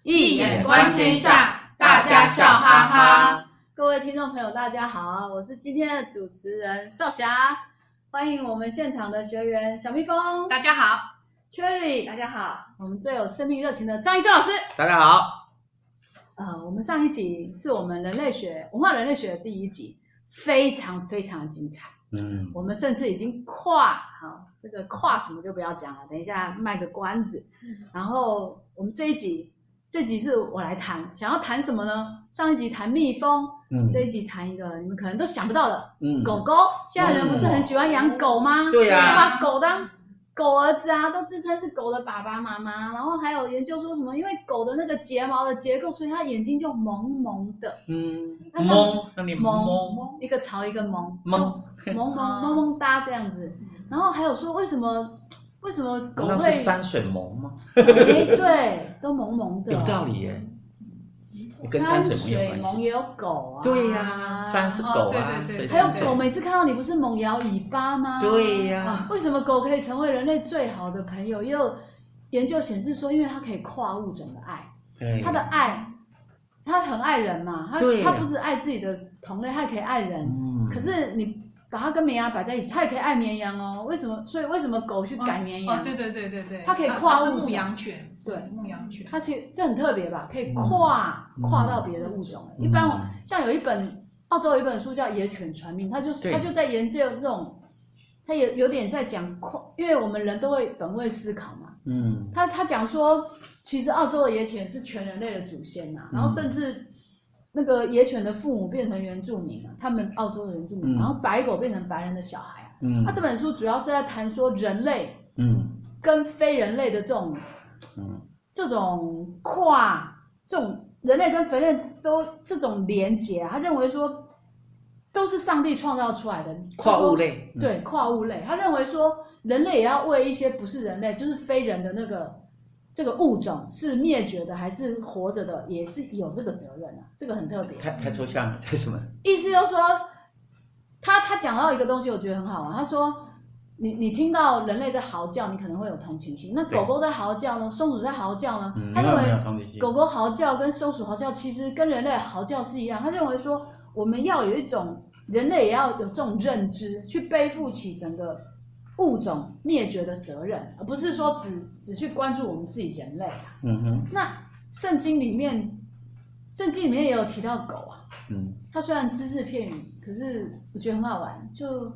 一眼观天下，大家笑哈哈。各位听众朋友，大家好，我是今天的主持人少霞，欢迎我们现场的学员小蜜蜂，大家好 Cherry， 大家好，我们最有生命热情的张医生老师，大家好。我们上一集是我们文化人类学的第一集，非常非常的精彩。我们甚至已经这个跨什么就不要讲了，等一下卖个关子。然后我们这一集是我来谈，想要谈什么呢？上一集谈蜜蜂，这一集谈一个你们可能都想不到的，狗狗。现在人不是很喜欢养狗吗？对呀，把狗当狗儿子啊，都自称是狗的爸爸妈妈。然后还有研究说什么，因为狗的那个睫毛的结构，所以它眼睛就蒙蒙的。蒙，那你蒙一个朝一个蒙，蒙蒙哒这样子。然后还有说为什么狗会？那是山水蒙吗？对，都蒙蒙的。有道理耶。跟山水蒙也有狗啊。对呀，山是狗啊。对，还有狗每次看到你不是猛摇尾巴吗？对呀。为什么狗可以成为人类最好的朋友？也有研究显示说，因为它可以跨物种的爱。它的爱，它很爱人嘛。它不是爱自己的同类，它也可以爱人。可是你把它跟绵羊摆在一起，它也可以爱绵羊哦。为什么？所以为什么狗去改绵羊？对，它可以跨物种。牧羊犬。对，牧羊犬。它其实这很特别吧？可以跨到别的物种。一般像澳洲有一本书叫《野犬传命》，它就在研究这种，它也有点在讲因为我们人都会本位思考嘛。他讲说，其实澳洲的野犬是全人类的祖先呐，然后甚至那个野犬的父母变成原住民啊，他们澳洲的原住民，然后白狗变成白人的小孩啊。那这本书主要是在谈说人类跟非人类的这种人类跟非人类都这种连结啊，他认为说都是上帝创造出来的跨物类。对，跨物类。他认为说人类也要为一些不是人类，就是非人的这个物种是灭绝的还是活着的，也是有这个责任啊。这个很特别。太抽象了，这什么？意思就是说，他讲到一个东西，我觉得很好玩。他说，你听到人类在嚎叫，你可能会有同情心。那狗狗在嚎叫呢？松鼠在嚎叫呢？他认为狗狗嚎叫跟松鼠嚎叫其实跟人类嚎叫是一样。他认为说，我们要有一种人类也要有这种认知，去背负起整个物种灭绝的责任，而不是说只去关注我们自己人类。那圣经里面也有提到狗啊。它虽然只字片语，可是我觉得很好玩，就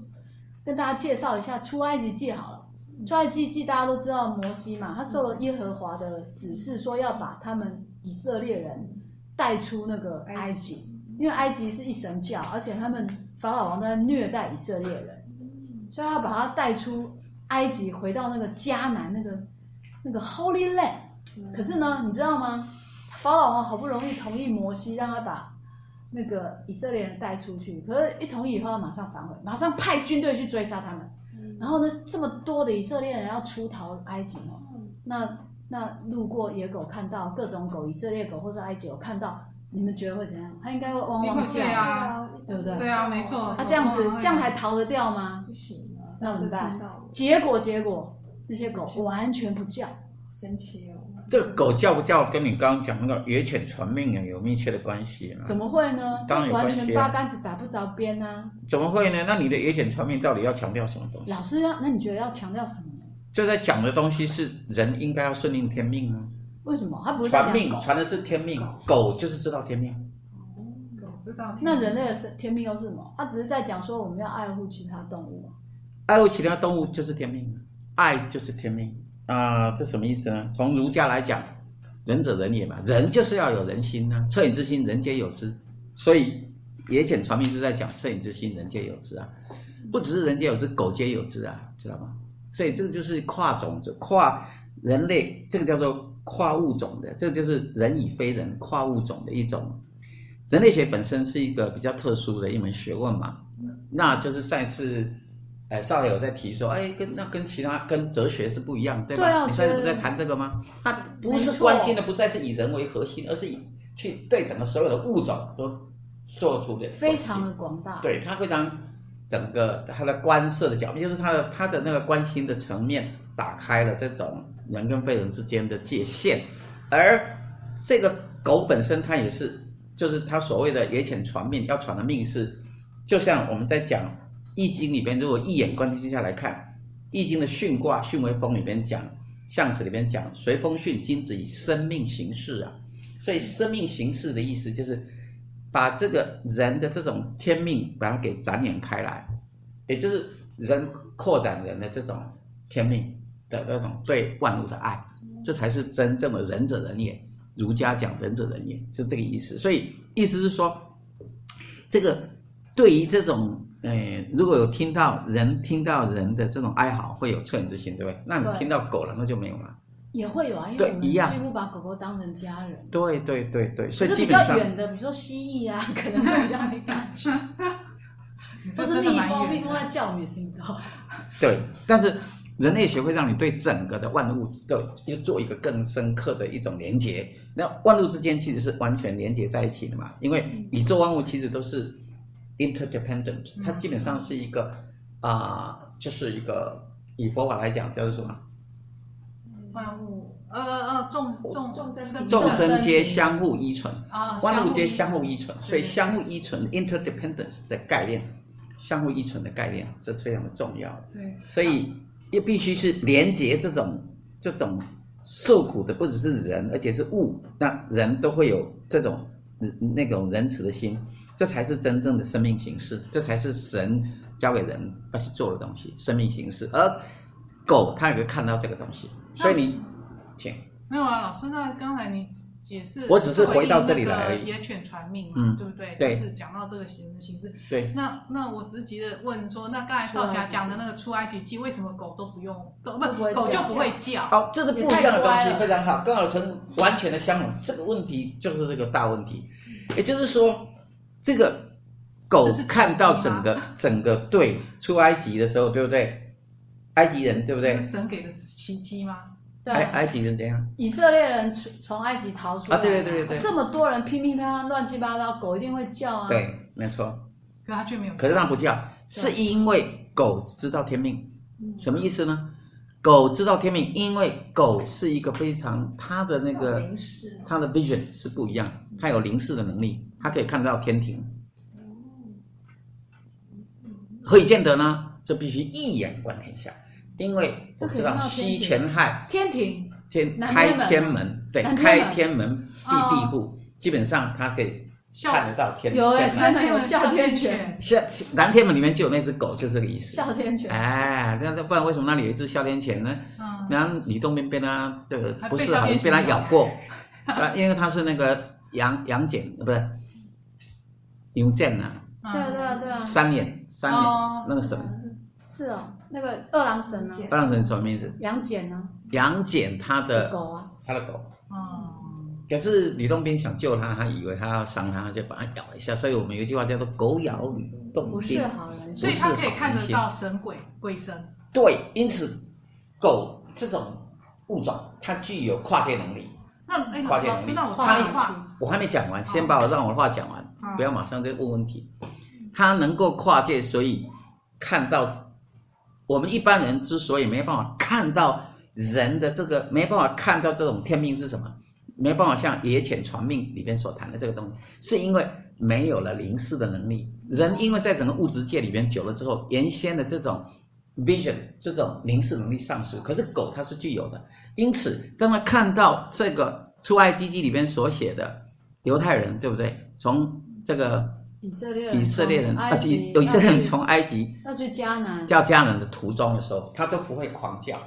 跟大家介绍一下出埃及记好了。出埃及记大家都知道摩西嘛，他受了耶和华的指示，说要把他们以色列人带出那个埃及。因为埃及是一神教，而且他们法老王在虐待以色列人，所以他把他带出埃及，回到那个迦南那个 Holy Land。可是呢，你知道吗？法老王好不容易同意摩西让他把那个以色列人带出去，可是一同意以后，他马上反悔，马上派军队去追杀他们。然后呢，这么多的以色列人要出逃埃及哦，那路过野狗看到各种狗，以色列狗或者埃及狗看到。你们觉得会怎样？他应该会汪汪叫，对不对？对啊，没错。这样还逃得掉吗？不行啊，那怎么办？结果那些狗完全不叫，神奇哦。这个狗叫不叫跟你刚刚讲那个野犬传命有密切的关系？怎么会呢？当然有关系，完全八竿子打不着边啊！怎么会呢？那你的野犬传命到底要强调什么东西？老师那你觉得要强调什么呢？就在讲的东西是人应该要顺应天命啊。为什么？他不是在讲狗？传命传的是天命，狗就是知道天命。狗知道天命。那人类的天命又是什么？他只是在讲说我们要爱护其他动物。爱护其他动物就是天命，爱就是天命啊！这什么意思呢？从儒家来讲，仁者仁也嘛，人就是要有人心啊，恻隐之心，人皆有之。所以野犬传命是在讲恻隐之心，人皆有之啊，不只是人皆有之，狗皆有之啊，知道吗？所以这个就是跨种族、跨人类，这个叫做跨物种的，这个就是人与非人跨物种的一种。人类学本身是一个比较特殊的一门学问嘛，那就是上一次少爷有在提说，跟哲学是不一样，对吧？对啊，你上次不是在谈这个吗？他不是关心的不再是以人为核心，而是去对整个所有的物种都做出的非常的广大。对，他非常整个他的观测的角度，就是他的那个关心的层面打开了这种人跟非人之间的界限，而这个狗本身它也是，就是它所谓的野犬传命，要传的命是，就像我们在讲《易经》里边，如果一眼观天下来看，《易经》的巽卦巽为风里边讲，象辞里边讲，随风巽，金子以生命行事啊。所以生命行事的意思就是把这个人的这种天命把它给展演开来，也就是人扩展人的这种天命的那种对万物的爱，这才是真正的仁者仁也。儒家讲仁者仁也是这个意思。所以意思是说，这个对于这种如果有听到人的这种哀嚎，会有恻隐之心，对不对？那你听到狗了，那就没有了。也会有啊，因为我们几乎把狗狗当成家人。对，所以基本上比较远的，比如说蜥蜴啊，可能会比较没感觉。或是蜜蜂在叫，我们也听不到。对，但是人类学会让你对整个的万物都做一个更深刻的一种连结。那万物之间其实是完全连结在一起的嘛，因为宇宙万物其实都是 interdependent， 它基本上是一个就是一个以佛法来讲叫做什么？万物众生皆相互依存，万物皆相互依存，所以相互依存 interdependence 的概念，相互依存的概念，这是非常的重要。对，所以也必须是连结这种受苦的，不只是人，而且是物，那人都会有这种那种仁慈的心，这才是真正的生命形式，这才是神交给人要去做的东西，生命形式。而狗它也会看到这个东西，所以你请没有啊，老师，那刚才你解释，我只是回到这里来而已。野犬传命嘛，对不对？对，就是讲到这个形式。对。那我只是急着问说，那刚才少侠讲的那个出埃及记，为什么狗都不用狗就不会叫？哦，这是不一样的东西，非常好，跟老陈完全的相同。这个问题就是这个大问题，也就是说，这个狗看到整个对出埃及的时候，对不对？埃及人对不对？神给的奇迹吗？埃及人怎样？以色列人从埃及逃出来对，这么多人乒乒乓乓乱七八糟，狗一定会叫啊。对，没错。可他却没有叫。可是他不叫，是因为狗知道天命。什么意思呢？狗知道天命，因为狗是一个非常它的那个它的 vision 是不一样，它有灵视的能力，它可以看到天庭。何以见得呢？这必须一眼观天下。因为我知道西前亥天庭开天门，对，开天门闭地户，基本上它可以看得到天。有他们有哮天犬，南天门里面就有那只狗，就这个意思。哮天犬，这样不然为什么那里有一只哮天犬呢？然后李洞宾被它这个不是好像被它咬过，因为它是那个杨戬，不是牛剑啊。对啊。三眼那个什么？是哦，那个二郎神啊。二郎神什么名字？杨戬啊。杨戬他的狗啊。他的狗。可是吕洞宾想救他，他以为他要伤他，就把他咬了一下。所以我们有一句话叫做“狗咬吕洞宾”，不是好人。所以他可以看得到神鬼神。对，因此狗这种物种，它具有跨界能力。跨界能力。我还没讲完，先让我的话讲完，不要马上再问问题。它能够跨界，所以看到我们一般人之所以没办法看到人的这个，没办法看到这种天命是什么，没办法像野犬传命里边所谈的这个东西，是因为没有了灵视的能力。人因为在整个物质界里边久了之后，原先的这种 vision 这种灵视能力丧失，可是狗它是具有的。因此当他看到这个出埃及记里边所写的犹太人，对不对？从这个以色列人，有以色列人从埃及要去迦南，叫迦南的途中的时候，他都不会狂叫。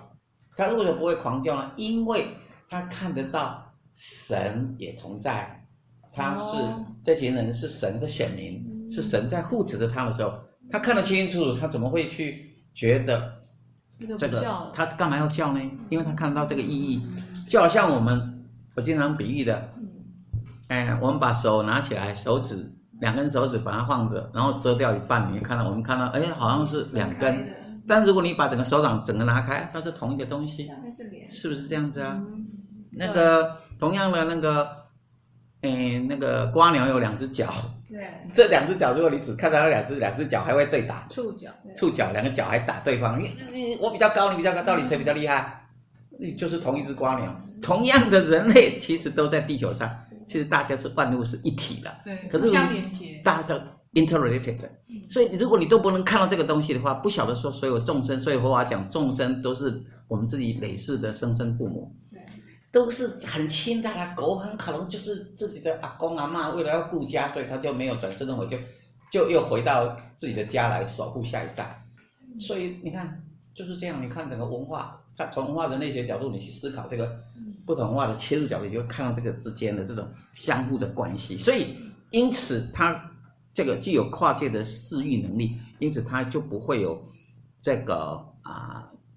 他为什么不会狂叫呢？因为他看得到神也同在，他是这群人是神的选民，是神在护持着他的时候，他看得清清楚楚，他怎么会去觉得这个他干嘛要叫呢？因为他看到这个意义，就好像我经常比喻的，我们把手拿起来，手指2根手指把它放着，然后遮掉一半，我们看到，好像是2根，但如果你把整个手掌整个拿开，它是同一个东西，是不是这样子啊？那个同样的那个瓜鸟有2只脚，对，这2只脚如果你只看到那两只脚还会对打，触角2个脚还打对方，我比较高，你比较高，到底谁比较厉害？就是同一只瓜鸟，同样的人类其实都在地球上，其实大家是万物是一体的，对，可是互相连接，大家都 interrelated 的，所以如果你都不能看到这个东西的话，不晓得说所有众生，所以佛法讲众生都是我们自己累世的生身父母，都是很亲的啦。狗很可能就是自己的阿公阿嬷，为了要顾家，所以他就没有转世轮回，就又回到自己的家来守护下一代。所以你看就是这样，你看整个文化，它从文化人类学角度你去思考这个不同文化的切入角度，你就会看到这个之间的这种相互的关系。所以因此它这个具有跨界的视域能力，因此它就不会有这个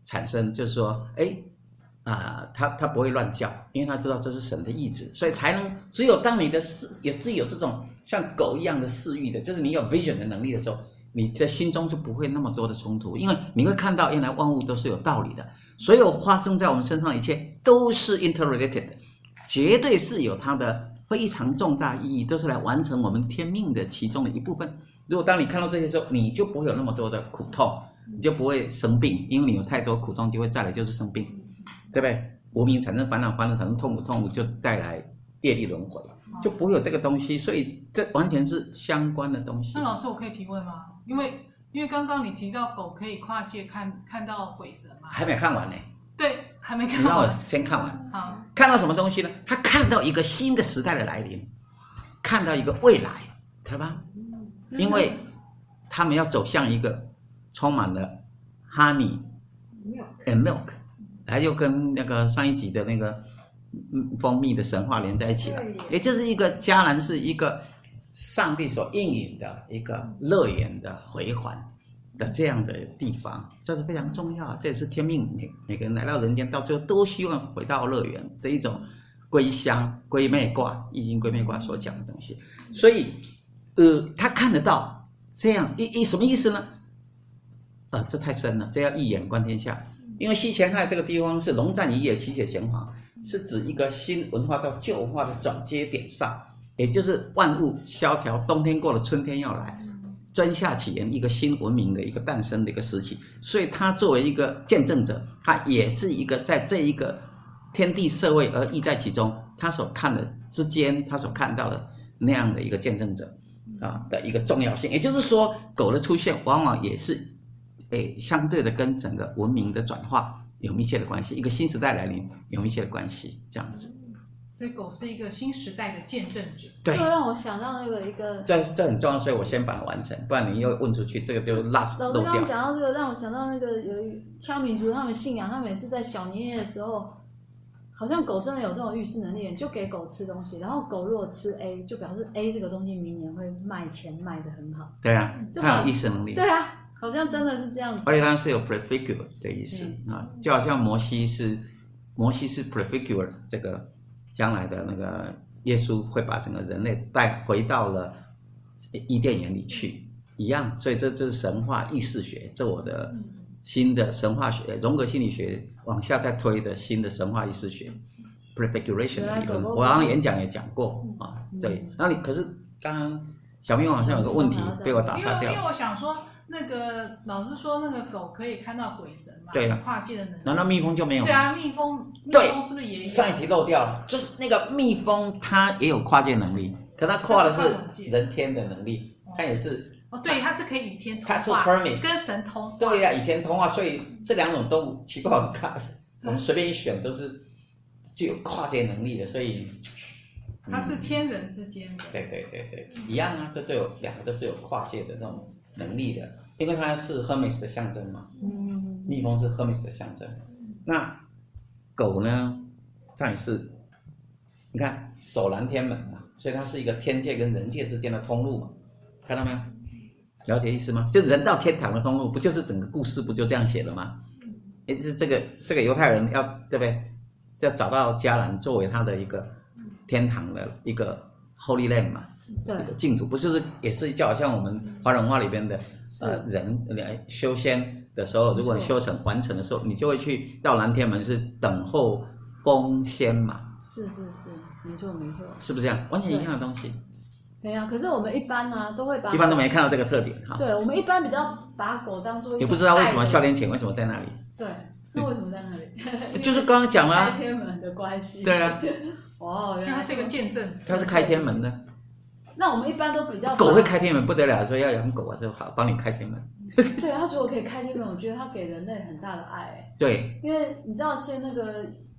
产生，就是说他不会乱叫，因为他知道这是神的意志，所以才能只有当你的自己有这种像狗一样的视域的，就是你有 vision 的能力的时候，你的心中就不会那么多的冲突，因为你会看到原来万物都是有道理的，所有发生在我们身上的一切都是 interrelated 的，绝对是有它的非常重大意义，都是来完成我们天命的其中的一部分。如果当你看到这些时候，你就不会有那么多的苦痛，你就不会生病，因为你有太多苦痛就会再来就是生病，对不对？无明产生烦恼，烦恼产生痛苦，痛苦就带来业力轮回，就不会有这个东西，所以这完全是相关的东西。那老师，我可以提问吗？因为刚刚你提到狗可以跨界看到鬼神嘛？还没看完呢。对，还没看完。你让我先看完。好，看到什么东西呢？他看到一个新的时代的来临，看到一个未来，知道吗？因为他们要走向一个充满了 honey and milk， 还又跟那个上一集的那个蜂蜜的神话连在一起了。也就是一个迦南是一个上帝所应允的一个乐园的回环的这样的地方，这是非常重要，这也是天命，每个人来到人间到最后都希望回到乐园的一种归乡归妹卦，易经归妹卦所讲的东西。所以他看得到这样什么意思呢？这太深了，这要一眼观天下。因为西前亥这个地方是龙战一夜，其血玄黄，是指一个新文化到旧文化的转接点上，也就是万物萧条，冬天过了，春天要来，春夏起源，一个新文明的一个诞生的一个时期。所以他作为一个见证者，他也是一个在这一个天地社会而意在其中，他所看的之间，他所看到的那样的一个见证者的一个重要性。也就是说，狗的出现往往也是相对的跟整个文明的转化有密切的关系，一个新时代来临有密切的关系，这样子。所以狗是一个新时代的见证者。对，这让我想到那个一个，这很重要，所以我先把它完成，不然你又问出去，这个就漏掉。老师刚刚讲到这个，让我想到那个有一羌民族，他们信仰，他们也是在小年夜的时候，好像狗真的有这种预示能力，就给狗吃东西，然后狗如果吃 A， 就表示 A 这个东西明年会卖钱卖得很好。对啊，它有意识能力。对啊。好像真的是这样子，而且它是有 prefigure 的意思就好像摩西是 prefigure 这个将来的那个耶稣会把整个人类带回到了伊甸园里去一样，所以这就是神话意识学，这我的新的神话学荣格心理学往下再推的新的神话意识学 prefiguration 的理论，我好像演讲也讲过对。然后可是刚刚小明好像有个问题被我打岔掉，因为我想说。那个老师说，那个狗可以看到鬼神嘛？对啊，跨界的能力。难道蜜蜂就没有？对啊，蜜蜂是不是也有？上一题漏掉了，就是那个蜜蜂，它也有跨界能力，可它跨的是人天的能力，它也是。对，它是可以与天通话，它是 Hermes 跟神通话。对呀，与天通话，所以这两种动物奇怪，我们随便一选都是具有跨界能力的，所以。它是天人之间的。对，一样啊，这都有两个都是有跨界的这种能力的，因为它是 Hermes 的象征嘛。蜜蜂是 Hermes 的象征。那狗呢，它也是，你看守蓝天门嘛，所以它是一个天界跟人界之间的通路嘛，看到没有？了解意思吗？就人到天堂的通路，不就是整个故事不就这样写了吗？也就是这个犹太人要对不对？要找到迦南作为他的一个天堂的一个 Holy Land 嘛，对，一个净土，不就是也是就好像我们华人文化里边的人修仙的时候，如果你修成完成的时候，你就会去到蓝天门是等候封仙嘛。是，没错，是不是这样？完全一样的东西。对啊，可是我们一般呢都会把一般都没看到这个特点哈。对，我们一般比较把狗当做，也不知道为什么笑脸请为什么在那里。对，那为什么在那里？就是刚刚讲了、开天门的关系。对啊，哦，原来因为它是一个见证。它是开天门的。那我们一般都比较狗会开天门不得了，说要养狗啊，就好帮你开天门。对，它如果可以开天门，我觉得它给人类很大的爱。对，因为你知道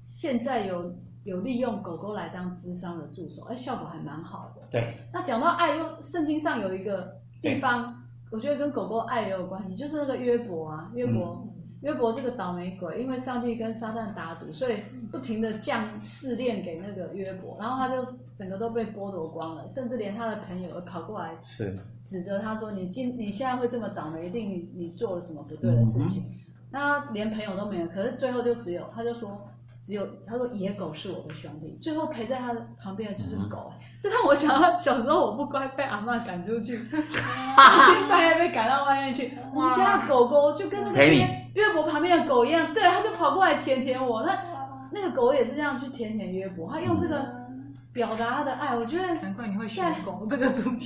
现在有利用狗狗来当咨商的助手，效果还蛮好的。对。那讲到爱，圣经上有一个地方，我觉得跟狗狗爱也有关系，就是那个约伯啊，约伯这个倒霉鬼，因为上帝跟撒旦打赌，所以不停的降试炼给那个约伯，然后他就整个都被剥夺光了，甚至连他的朋友跑过来指责他说：“你现在会这么倒霉，一定你做了什么不对的事情。”那他连朋友都没有，可是最后他就说。他说野狗是我的兄弟，最后陪在他的旁边的就是狗，这让我想到小时候我不乖被阿嬷赶出去，半夜被赶到外面去，我们家的狗狗就跟那个约伯旁边的狗一样，对，他就跑过来舔我，那个狗也是这样去舔约伯，他用这个表达他的爱，我觉得难怪你会选狗这个主题。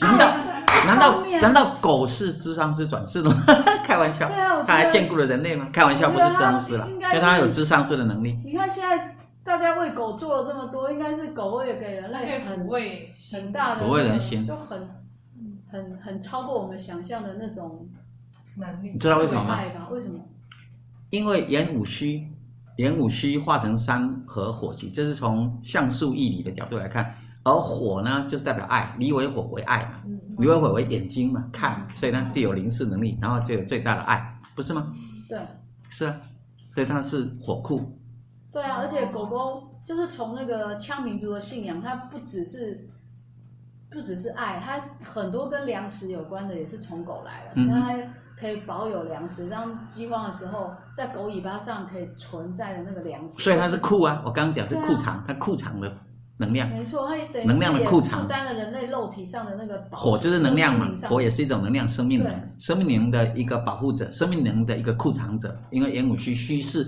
难道狗是諮商师转世的吗？开玩笑。对啊，他还兼顾了人类吗？开玩笑，不是諮商师了，因为他有諮商师的能力。你看现在大家为狗做了这么多，应该是狗也给人类很大的抚慰人心，就很超过我们想象的那种能力。你知道为什么吗？为什么？因为演武虚化成山河火炬，这是从象数义理的角度来看。而火呢，就是代表爱，离为火为爱嘛，离为火为眼睛嘛，看，所以它具有灵视能力，然后就有最大的爱，不是吗？对，是啊，所以它是火库。对啊，而且狗狗就是从那个羌民族的信仰，它不只是爱，它很多跟粮食有关的也是从狗来的，它还可以保有粮食，让饥荒的时候在狗尾巴上可以存在的那个粮食。所以它是库啊，我刚刚讲是库藏，它库藏的能量，没错，它等于能量的库藏，负担了人类肉体上的那个火就是能量嘛，火也是一种能量，生命能的一个保护者，生命能的一个库藏者。因为演武虚是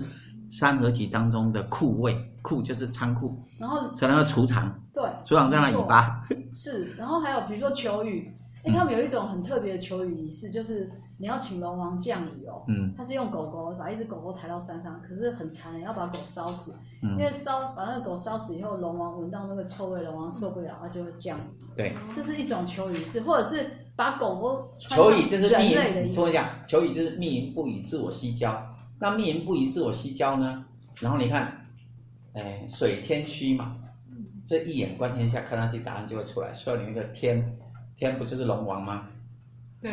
三合集当中的库位，库就是仓库，然后所以它的储藏，对，储藏在那尾巴。是，然后还有比如说求雨，他们有一种很特别的求雨仪式，就是你要请龙王降雨哦，他是用狗狗把一只狗狗抬到山上，可是很残忍，要把狗烧死，因为把那个狗烧死以后，龙王闻到那个臭味，龙王受不了，他就会降雨。对，这是一种求雨仪式，或者是把狗狗求雨就是密云，听我讲，求雨就是密云不雨，自我西郊。那密云不雨，自我西郊呢？然后你看，水天虚嘛，这一眼观天下，看上去答案就会出来。所以你那个天不就是龙王吗？对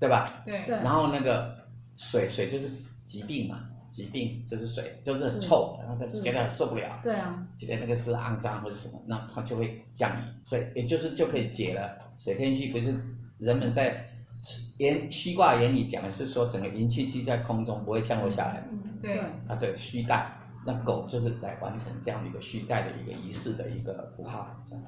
吧？对。然后那个水就是疾病嘛，疾病就是水，就是很臭，然后他觉得很受不了。对啊。觉得那个是肮脏或者什么，那他就会降雨，所以也就是就可以解了。水天虚不是人们在虚卦原理讲的是说整个云气聚在空中不会降落下来。对。啊，对，虚带。那狗就是来完成这样的一个虚带的一个仪式的一个符号，这样。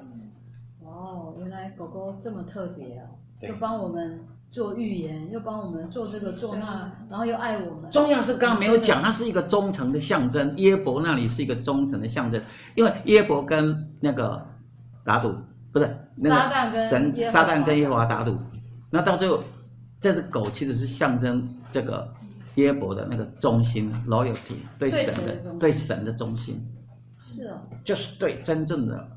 哦，原来狗狗这么特别啊！又帮我们做预言，又帮我们做这个做那，然后又爱我们。重要是刚刚没有讲，它是一个忠诚的象征。耶伯那里是一个忠诚的象征，因为耶伯跟那个打赌，不是那个撒旦跟耶和华打赌，那到最后这只狗其实是象征这个耶伯的那个忠心 loyalty 对神的忠心，是哦，就是对真正的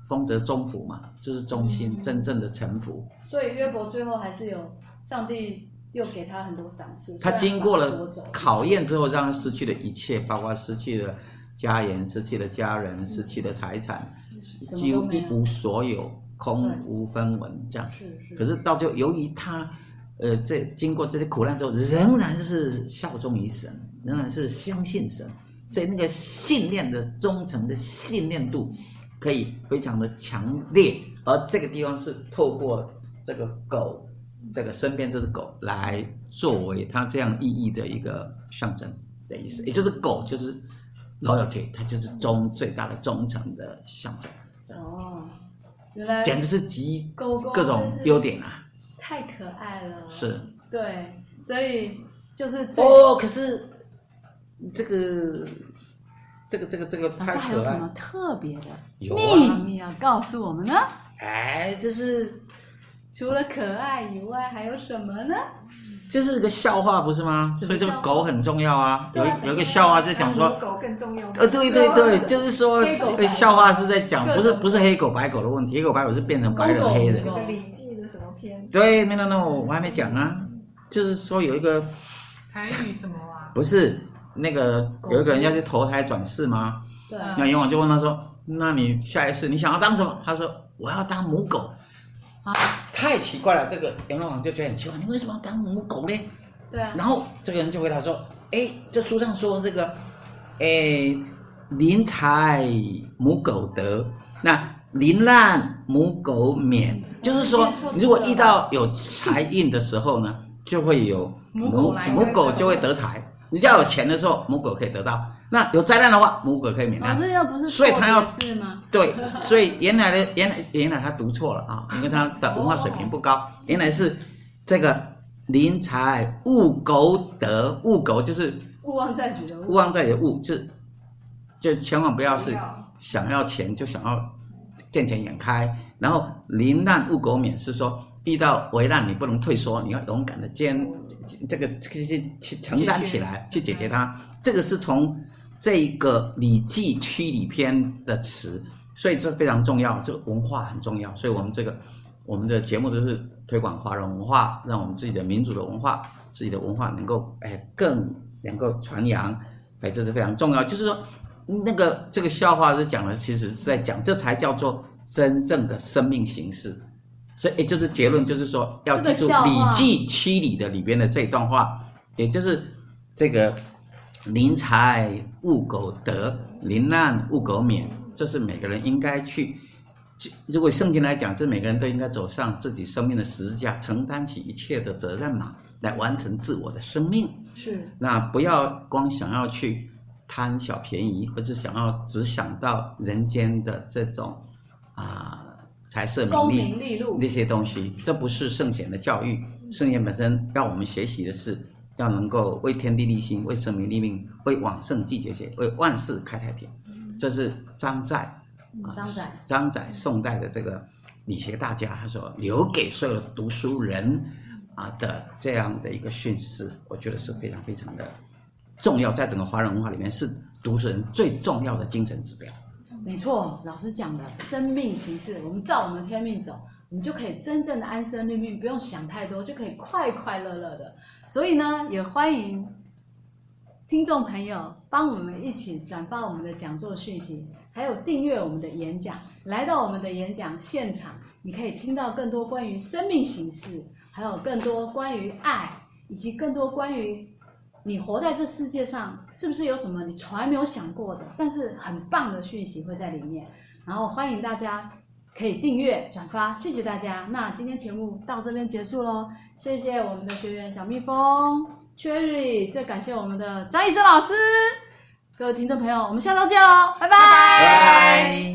丰泽忠服嘛，就是忠心，真正的臣服。所以约伯最后还是有上帝又给他很多赏赐，他经过了考验之后，让他失去了一切，包括失去了家园、失去了家人、失去了财产，几乎一无所有，空无分文这样。可是到最后，由于他经过这些苦难之后，仍然是效忠于神，仍然是相信神，所以那个信念的忠诚的信念度可以非常的强烈。而这个地方是透过这个狗，这个身边这只狗来作为它这样意义的一个象征的意思，也就是狗就是 loyalty， 它就是最大的忠诚的象征。哦，原来简直是集各种优点啊！太可爱了，是，对，所以就是可是这个太可爱。老师还有什么特别的秘密要告诉我们呢？这是除了可爱以外，还有什么呢？这是个笑话不是吗？所以这个狗很重要啊。有一个笑话在讲说，狗更重要。对，就是说笑话是在讲，不是黑狗白狗的问题，黑狗白狗是变成白人黑人。《礼记》的什么篇？对，没有，我还没讲啊。就是说有一个台语什么啊？不是那个有一个人要去投胎转世吗？对。那阎王就问他说：“那你下一世你想要当什么？”他说：“我要当母狗。”啊，太奇怪了，这个阎王就觉得很奇怪，你为什么要当母狗呢？对啊。然后这个人就回答说：“这书上说这个，临财母狗得，那临难母狗免，就是说，如果遇到有财运的时候呢，就会有母狗就会得财。你只要有钱的时候，母狗可以得到；那有灾难的话，母狗可以免难。这又不是所以他要字吗？对，所以原来他读错了啊，因为他的文化水平不高。原来是这个临财勿狗得，勿狗就是勿忘在举的勿忘在举的勿，就千万不要是想要钱就想要见钱眼开，然后临难勿苟免是说遇到危难你不能退缩，你要勇敢的去承担起来，去解决它。这个是从这个《礼记·曲礼篇》的词，所以这非常重要，这个文化很重要。所以我们的节目就是推广华人文化，让我们自己的民族的文化、自己的文化能够更能够传扬，这是非常重要。就是说，这个笑话是讲的，其实是在讲，这才叫做真正的生命形式。所以就是结论，就是说要记住《礼记·曲礼》的里边的这一段话，也就是这个临财勿苟得，临难勿苟免，这是每个人应该去。如果圣经来讲，这每个人都应该走上自己生命的十字架，承担起一切的责任嘛，来完成自我的生命。是。那不要光想要去贪小便宜，或是只想到人间的这种财色名利那些东西，这不是圣贤的教育。圣贤本身要我们学习的是，要能够为天地立心，为生民立命，为往圣继绝学，为万世开太平。这是张载宋代的这个理学大家，他所留给所有的读书人的这样的一个训示，我觉得是非常非常的重要，在整个华人文化里面是读书人最重要的精神指标。没错，老师讲的生命形式，我们照我们的天命走，我们就可以真正的安身立命，不用想太多，就可以快快乐乐的。所以呢，也欢迎听众朋友帮我们一起转发我们的讲座讯息，还有订阅我们的演讲。来到我们的演讲现场，你可以听到更多关于生命形式，还有更多关于爱，以及更多关于你活在这世界上是不是有什么你从来没有想过的，但是很棒的讯息会在里面。然后欢迎大家可以订阅转发，谢谢大家。那今天节目到这边结束咯，谢谢我们的学员小蜜蜂 Cherry， 最感谢我们的张医生老师。各位听众朋友，我们下周见咯，拜拜。